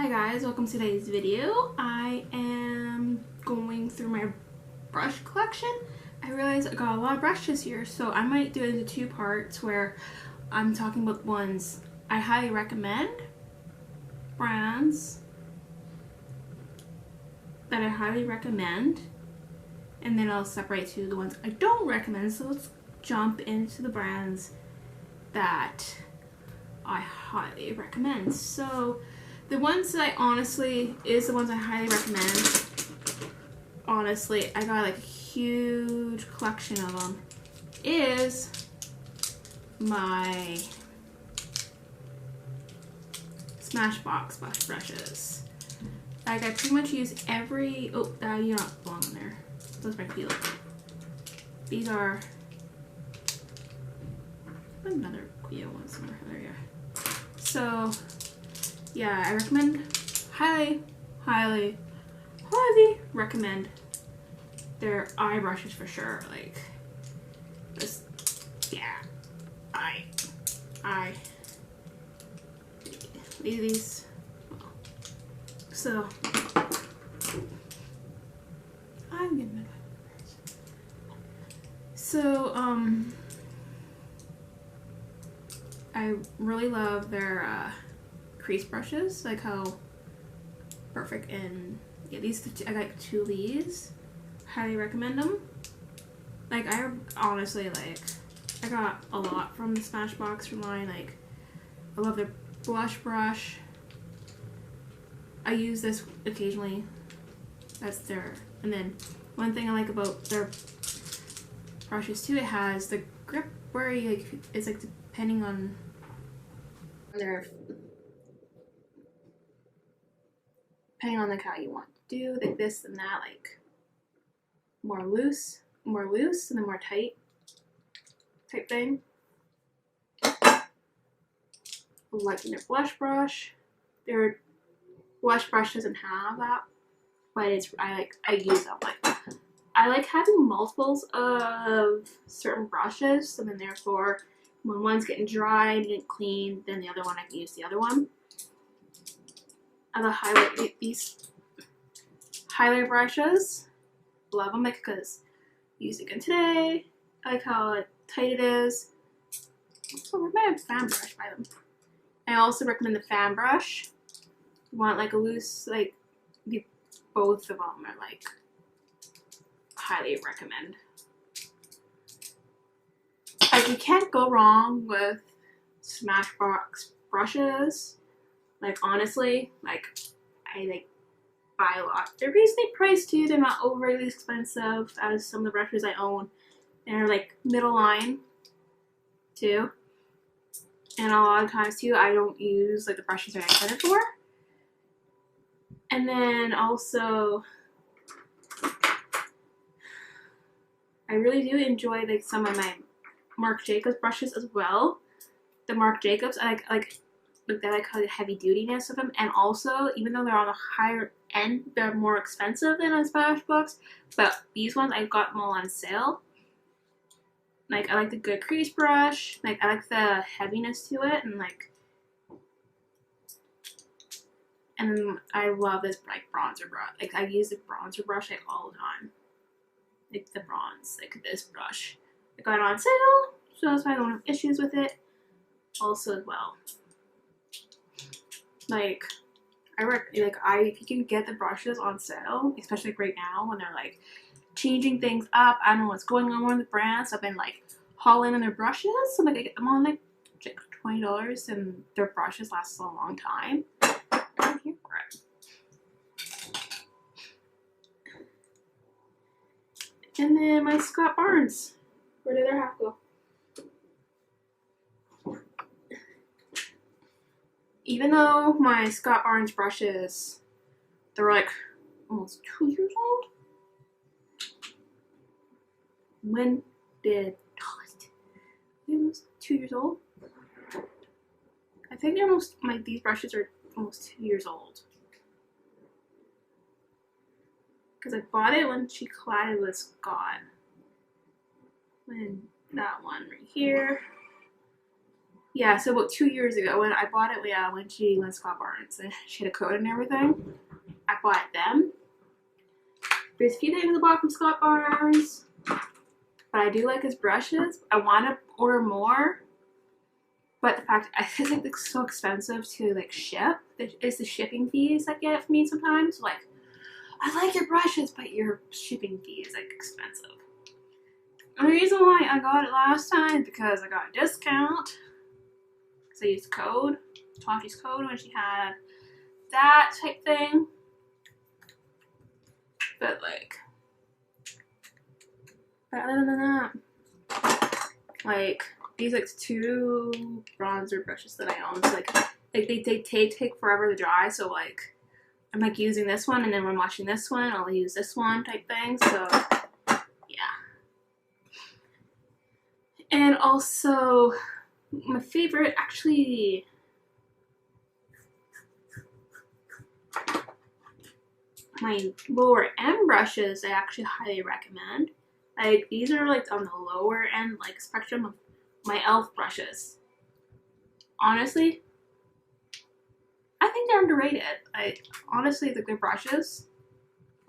Hi guys, welcome to today's video. I am going through my brush collection. I realized I got a lot of brushes here, so I might do it into two parts where I'm talking about ones I highly recommend, brands that I highly recommend, and then I'll separate to the ones I don't recommend. So let's jump into the brands that I highly recommend. So the ones that I honestly highly recommend. Honestly, I got like a huge collection of them. Is my Smashbox brush brushes. Like I pretty much use every. Oh, you're not belong in there. Those might feel. These are another Clio one somewhere. There you are. So yeah, I recommend highly recommend their eye brushes for sure. Like this, yeah, I these. So I'm getting it. So I really love their crease brushes, like how perfect. And yeah, these I got two of these. Highly recommend them. Like I honestly I got a lot from the Smashbox line. Like I love their blush brush. I use this occasionally. That's their. And then one thing I like about their brushes too, it has the grip where you like it's like depending on their. Depending on like how you want to do like this and that, like more loose and then more tight type thing. Liking their blush brush. Their blush brush doesn't have that, but it's I use them. Like I like having multiples of certain brushes, so then therefore when one's getting dry and getting clean, then the other one I can use the other one. I love these highlight brushes. Love them because I use it again today. I like how tight it is. Also, I might have a fan brush by them. I also recommend the fan brush. You want like a loose, like both of them are like highly recommend. Like you can't go wrong with Smashbox brushes. Like honestly, like I buy a lot. They're reasonably priced too. They're not overly expensive as some of the brushes I own. They're like middle line too. And a lot of times too, I don't use like the brushes that I intended for. And then also, I really do enjoy like some of my Marc Jacobs brushes as well. The Marc Jacobs, I like that I call the heavy dutiness of them, and also even though they're on the higher end, they're more expensive than a Smashbox. But these ones I got them all on sale. Like I like the good crease brush. Like I like the heaviness to it, and I love this like bronzer brush. Like I use the bronzer brush like all the time. Like the bronze, like this brush. I got it on sale, so that's why I don't have issues with it. Also as well. Like if you can get the brushes on sale, especially like right now when they're like changing things up. I don't know what's going on with the brands. I've been like hauling in their brushes. So like I'm on like $20 and their brushes last a long time. I'm here for it. And then my Scott Barnes. Where did their half go? Even though my Scott Barnes brushes, they're like almost 2 years old. When did almost 2 years old? I think they're almost these brushes are almost 2 years old. Because I bought it when she collided with Scott. When that one right here. Yeah, so about 2 years ago when I bought it, yeah, when she went to Scott Barnes and she had a code and everything, I bought them. There's a few things I bought from Scott Barnes, but I do like his brushes. I want to order more, but the fact I think it's so expensive to like ship. It's the shipping fees that get it for me sometimes. Like, I like your brushes, but your shipping fee is like expensive. And the reason why I got it last time is because I got a discount. So I used code, Tawny's code when she had that type thing. But like, but other than that, like these like 2 bronzer brushes that I own, so like they take forever to dry. So like I'm like using this one, and then when I'm watching this one, I'll use this one type thing. So yeah. And also my favorite, actually, my lower end brushes I actually highly recommend. Like these are like on the lower end like spectrum of my e.l.f. brushes. Honestly, I think they're underrated. Like honestly, the good brushes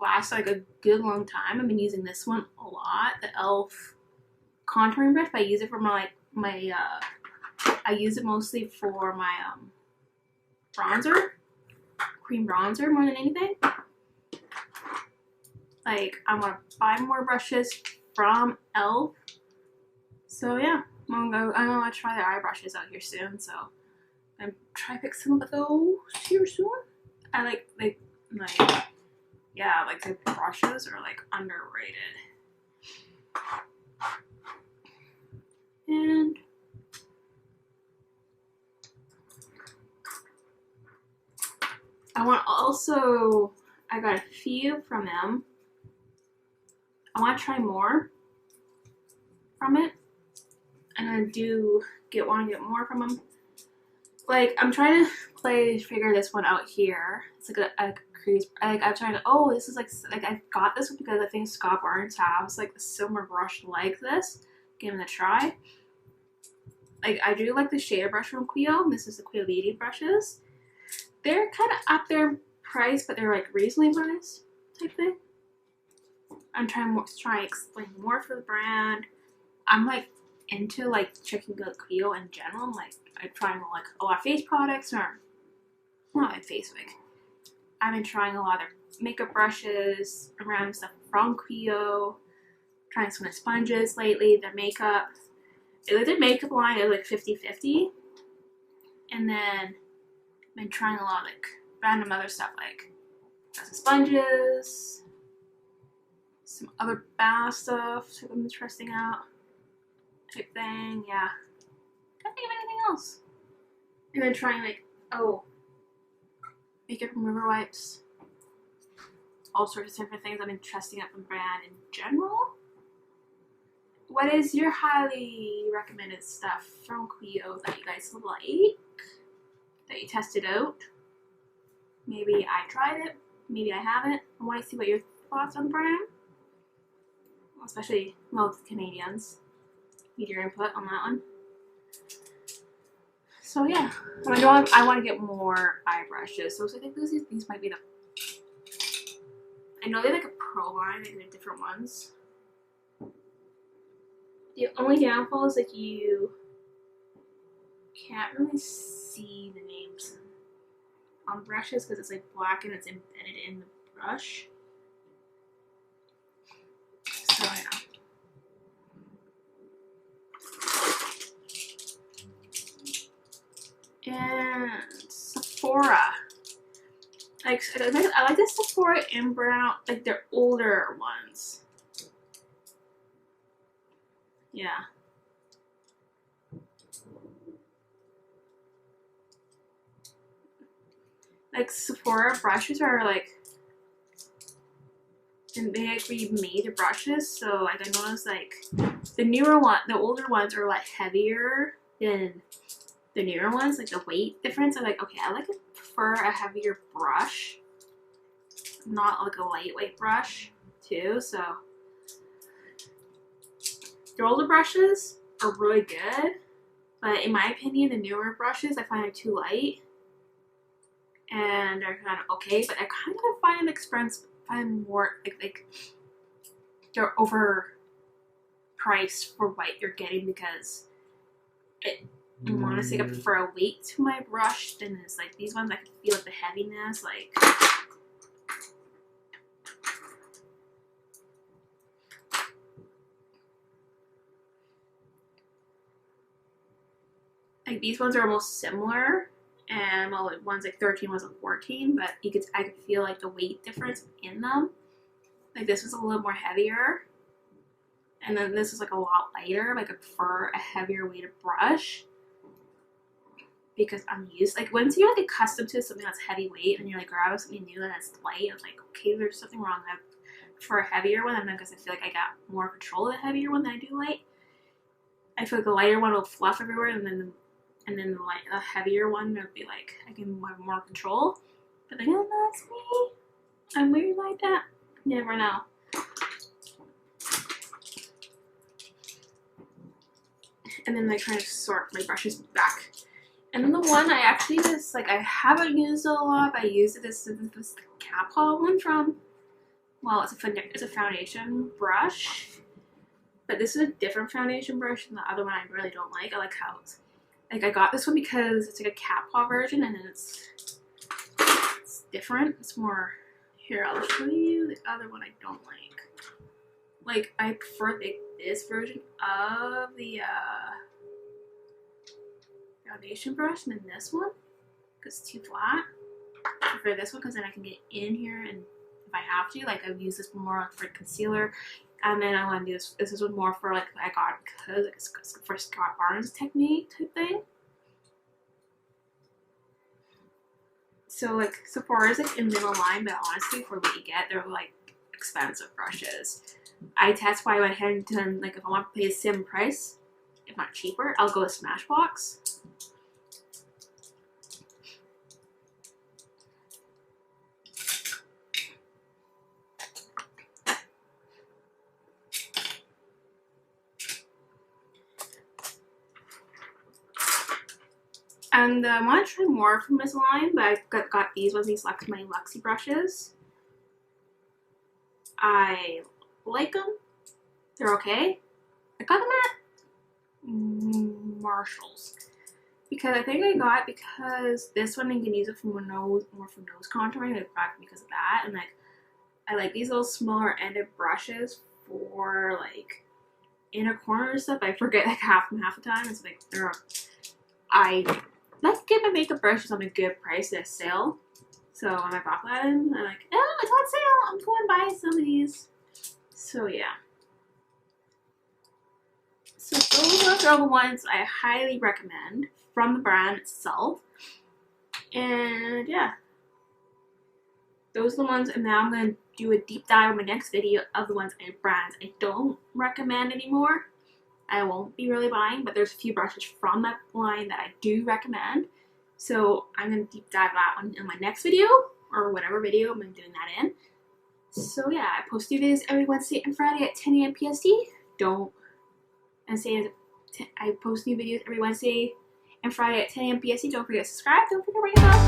last like a good long time. I've been using this one a lot, the e.l.f. contouring brush. But I use it for my I use it mostly for my bronzer, cream bronzer more than anything. Like I want to buy more brushes from e.l.f. So yeah, I'm gonna try their eye brushes out here soon. So I'm try to pick some of those here soon. I like yeah, like the brushes are like underrated. And I want also, I got a few from them. I want to try more from it. And I do want to get more from them. Like I'm trying to figure this one out here. It's like a crease. Like I'm trying to. Oh, this is like I got this one because I think Scott Barnes has like a silver brush like this. Give it a try. Like I do like the shader brush from Quio. This is the Quio Beauty brushes. They're kind of up their price, but they're like reasonably priced type thing. I'm trying to explain more for the brand. I'm like into like checking out Quio in general. I'm like I'm trying like a lot of face products, or not like face wig. I've been trying a lot of their makeup brushes, random stuff from Quio. Trying some of the sponges lately. Their makeup. Their makeup line is like 50-50. And then I've been trying a lot of like random other stuff like some sponges, some other bath stuff that I'm testing out type thing. Yeah. Can't think of anything else. And then trying like, oh, makeup remover wipes. All sorts of different things I've been testing out from brand in general. What is your highly recommended stuff from Quio that you guys like? That you tested out? Maybe I tried it. Maybe I haven't. I want to see what your thoughts on the brand. Especially most Canadians. Need your input on that one. So yeah, I want to get more eye brushes. So I think these might be the. I know they're like a pro line, like they're different ones. The only downfall is like you can't really see the names on brushes because it's like black and it's embedded in the brush. So yeah. And Sephora. Like I like the Sephora in brown, like their older ones. Yeah. Like Sephora brushes are like, and they like remade the brushes, so like I noticed like the older ones are like heavier than the newer ones. Like the weight difference, I'm like, okay, I like to prefer a heavier brush, not like a lightweight brush too. So the older brushes are really good. But in my opinion, the newer brushes, I find are too light. And they're kind of okay, but I kind of find them expensive, find more, like they're overpriced for what you're getting because honestly, I prefer a weight to my brush than this. Like these ones, I can feel like the heaviness, like these ones are almost similar, and well, one's like 13, one's like 14, but I could feel like the weight difference in them. Like this was a little more heavier, and then this is like a lot lighter. Like I prefer a heavier weighted brush because I'm used, like once you're like accustomed to something that's heavyweight and you're like grabbing something new that's light, I was like, okay, there's something wrong. I prefer a heavier one, and then because I feel like I got more control of the heavier one than I do light. I feel like the lighter one will fluff everywhere, and then the heavier one would be like I can have more control. But then that's me. I'm weird like that. You never know. And then I kind of sort my brushes back. And then the one I actually just like I haven't used a lot. But I used it. This cap haul one from. Well, it's a foundation brush, but this is a different foundation brush than the other one. I really don't like. I like how it's like I got this one because it's like a cap haul version, and then it's different. It's more. Here, I'll show you the other one I don't like. Like, I prefer this version of the foundation brush than this one because it's too flat. I prefer this one because then I can get in here and if I have to, like I've used this more for concealer, and then I want to do this. This is one more for like I got it because it's for Scott Barnes technique type thing. So like Sephora is like in middle line, but honestly for what you get, they're like expensive brushes. That's why I went ahead and done, like if I want to pay the same price, if not cheaper, I'll go with Smashbox. And I want to try more from this line, but I got these ones, these my Luxie brushes. I like them. They're okay. I got them at Marshall's because I think I got because this one you can use it for more for nose contouring. I got it because of that, and like I like these little smaller ended brushes for like inner corner stuff. I forget like half the time. It's like I like to get my makeup brushes on a good price at a sale. So when I bought them, I'm like, oh, it's on sale. I'm going to buy some of these. So yeah. So those are all the ones I highly recommend from the brand itself. And yeah. Those are the ones, and now I'm going to do a deep dive in my next video of the brands I don't recommend anymore. I won't be really buying, but there's a few brushes from that line that I do recommend. So I'm going to deep dive that one in my next video, or whatever video I'm doing that in. So yeah, I post new videos every Wednesday and Friday at 10 a.m. PST. I post new videos every Wednesday and Friday at 10 a.m. PST. Don't forget to subscribe, don't forget to ring the bell,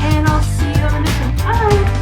and I'll see you on the next one. Bye!